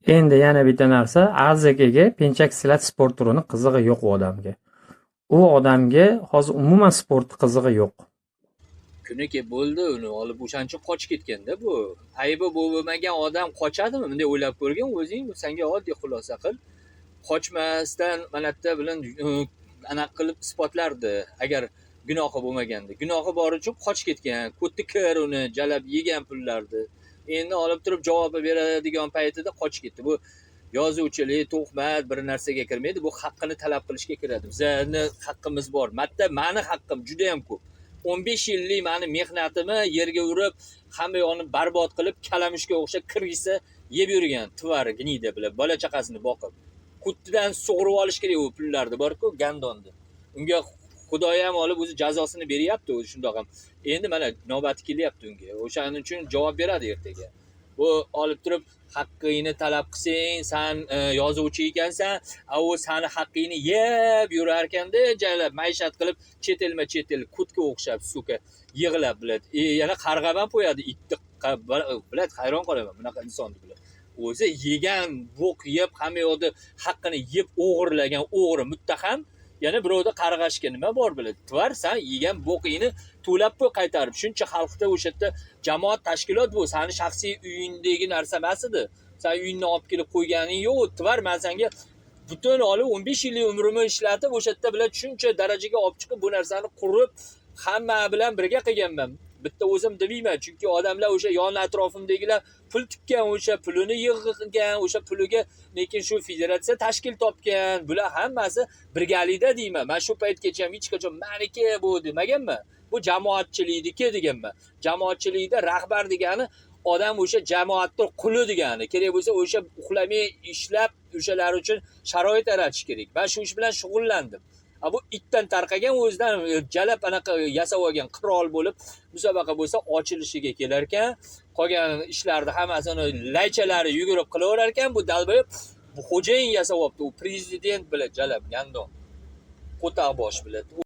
Endi yana bitta narsa, AZKga penchak silat sport turini qizig'i yo'q u odamga. U odamga hozir umuman sport qizig'i yo'q. Kuniki bo'ldi, uni olib o'shancha qochib ketganda bu. Aybi bo'lmagan odam qochadimi? Bunday o'ylab ko'rgin o'zing, senga oddiy xulosa qil. Qochmasdan mana bitta bilan anaqa qilib isbotlardi, agar gunohi bo'lmaganda. Gunohi bor uchun qochib ketgan. Ko'tni kir uni jalab yegan pullarni. Endi olib turib javob beradigan paytida qochib ketdi. Bu yozuvchilik, tuhmat bir narsaga kirmaydi. Bu haqqini talab qilishga kiradi. Bizning haqqimiz bor. Meni haqqim juda ham ko'p. 15 yillik meni mehnatimni yerga urib, hamma yo'qni barbod qilib, kalamushga o'xshab kirgisi yeb yurgan tvar gnida bilan bola chaqasini boqib. Kuttidan sug'urib olish kerak u pullarni bor-ku, gandonni. Unga Xudoy ham olib o'zi jazosini beryapti o'zi shundoq ham. Endi mana navbati kelyapti unga. O'shaning uchun javob beradi ertaga. Bu olib turib haqqingni talab qilsang, sen yozuvchi ekansan, u seni haqqingni yeb yurar ekanda, jalab maishat qilib, chet el kutga o'xshab suka yig'lab biladi. Yana qarg'ab ham qo'yadi itni biladi, hayron qolaman bunaqa insonni biladi. O'zi yegan bo'q yeb, hamma yo'qni haqqini yeb o'g'irlagan o'g'ri muttaham, yana birovda qarg'ashga nima bor biladi. Tvar, sen yegan bo'qingni to'lab qo'y qaytarib. Shuncha xalqda o'sha yerda jamoat tashkilot bu, seni shaxsiy uyingdagi narsa emas edi. Sen uyingni olib kelib qo'yganing yo'q. Tvar, men senga butun olib 15 yillik umrimni ishlatib o'sha yerda bilan shuncha darajaga olib chiqib bu narsani qurib hamma bilan birga qilganman. Bitta o'zim demayman, chunki odamlar o'sha yon atrofimdagilar pul tikkan, o'sha pulini yig'gan, o'sha puliga lekin shu federatsiya tashkil topgan. Bular hammasi birgalikda deyman. Men shu paytgacha ham hech qachon meniki bu demaganman. Bu jamoatchilikniki deganman. Jamoatchilikda rahbar degani odam o'sha jamoatning quli degani. Kerak bo'lsa o'sha uxlamay ishlab, o'shalar uchun sharoit yaratish kerak. Men shu ish bilan shug'ullandim. Bu itdan tarqagan o'zidan jalab anaqa yasab olgan qirol bo'lib, musobaqa bo'lsa ochilishiga kelar ekan, qolgan ishlarni hammasini laychalari yugurib qilaverar ekan, bu dalboy bu xo'jayin yasab olibdi, u prezident bilan jalab gandon. Qo'taq bosh bilan.